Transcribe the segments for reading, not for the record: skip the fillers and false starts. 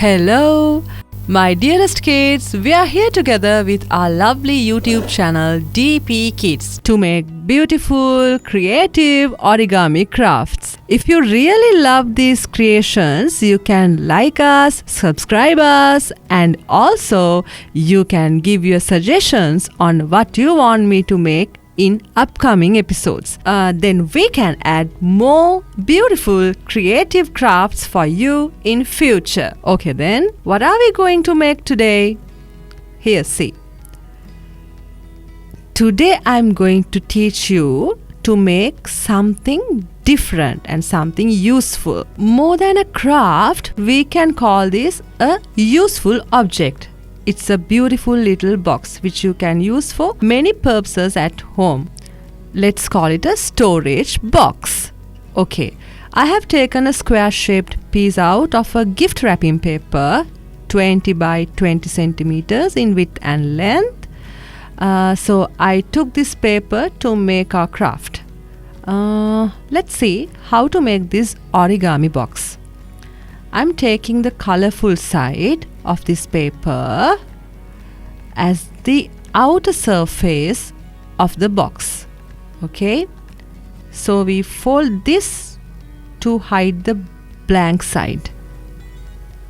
Hello, my dearest kids. We are here together with our lovely YouTube channel DP Kids to make beautiful, creative origami crafts. If you really love these creations, you can like us, subscribe us, and also you can give your suggestions on what you want me to make in upcoming episodes. Then we can add more beautiful creative crafts for you in future. Okay then, what are we going to make today? Here, see. Today I'm going to teach you to make something different and something useful. More than a craft, we can call this a useful object. It's a beautiful little box which you can use for many purposes at home. Let's call it a storage box. Okay, I have taken a square shaped piece out of a gift wrapping paper, 20 by 20 centimeters in width and length. So I took this paper to make our craft. Let's see how to make this origami box. I'm taking the colorful side of this paper as the outer surface of the box. Okay, so we fold this to hide the blank side.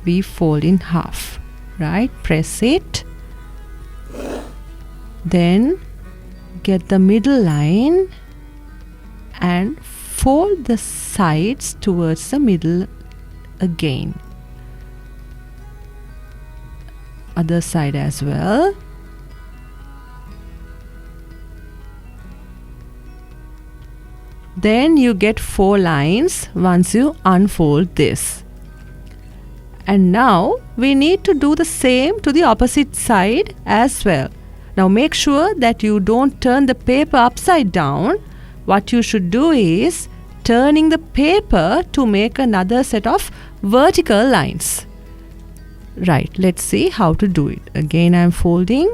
We fold in half, right? Press it, then get the middle line and fold the sides towards the middle again. Other side as well. Then you get 4 lines once you unfold this. And now we need to do the same to the opposite side as well. Now make sure that you don't turn the paper upside down. What you should do is turning the paper to make another set of vertical lines. Right, let's see how to do it. Again, I'm folding.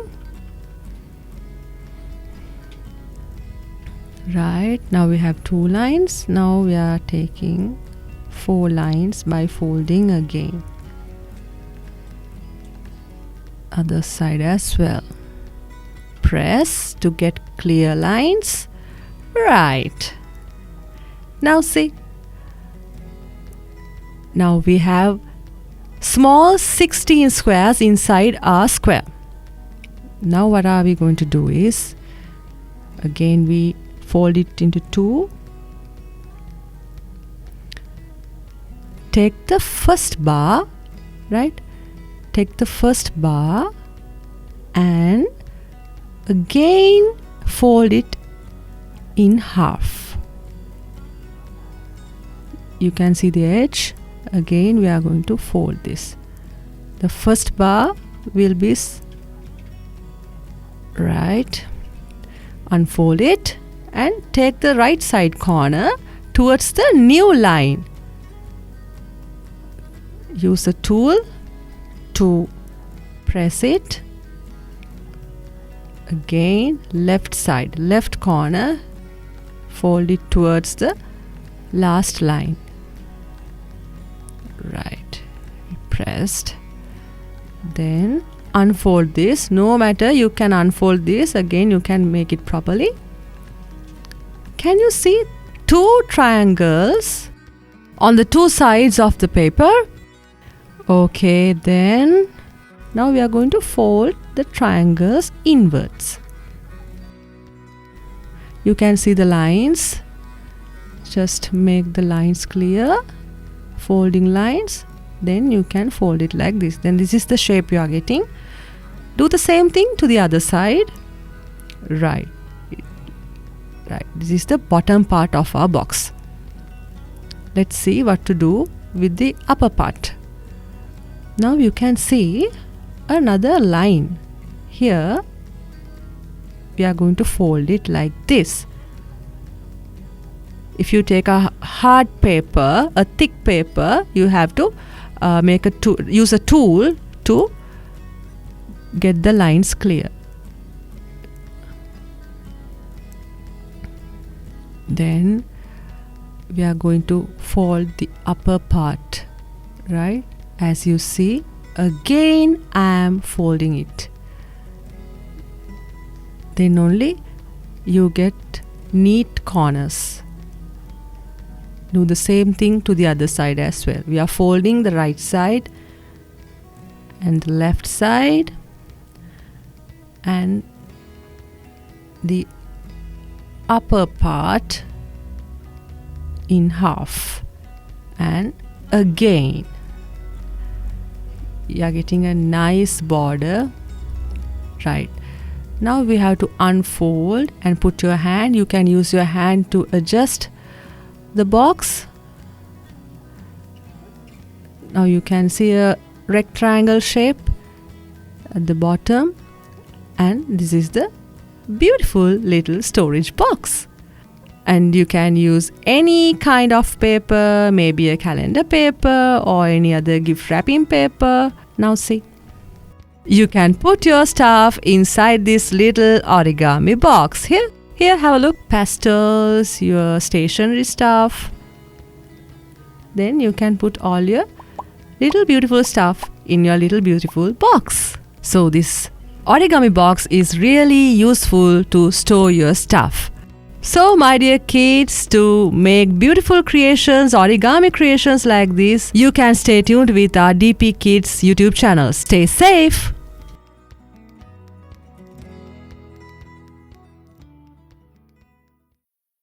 Right, now we have 2 lines. Now we are taking 4 lines by folding again. Other side as well. Press to get clear lines. Right. Now see. Now we have small 16 squares inside our square. Now what are we going to do is, again we fold it into 2. Take the first bar, right? Take the first bar and again fold it in half. You can see the edge. Again we are going to fold this. The first bar will be right. Unfold it and take the right side corner towards the new line. Use a tool to press it. Again left side, left corner, fold it towards the last line. Right, pressed. Then unfold this. No matter, you can unfold this. Again you can make it properly. Can you see 2 triangles on the 2 sides of the paper? Okay, then now we are going to fold the triangles inwards. You can see the lines. Just make the lines clear. Folding lines, then you can fold it like this. Then this is the shape you are getting. Do the same thing to the other side. Right, this is the bottom part of our box. Let's see what to do with the upper part. Now you can see another line. Here we are going to fold it like this. If you take a hard paper, a thick paper, you have to use a tool to get the lines clear. Then we are going to fold the upper part, right? As you see, again I am folding it. Then only you get neat corners. Do the same thing to the other side as well. We are folding the right side and the left side and the upper part in half, and again you are getting a nice border. Right, now we have to unfold and put your hand. You can use your hand to adjust the box. Now you can see a rectangle shape at the bottom, and this is the beautiful little storage box. And you can use any kind of paper, maybe a calendar paper or any other gift wrapping paper. Now see, you can put your stuff inside this little origami box. Here, have a look. Pastels, your stationery stuff. Then you can put all your little beautiful stuff in your little beautiful box. So this origami box is really useful to store your stuff. So my dear kids, to make beautiful creations, origami creations like this, you can stay tuned with our DP Kids YouTube channel. Stay safe!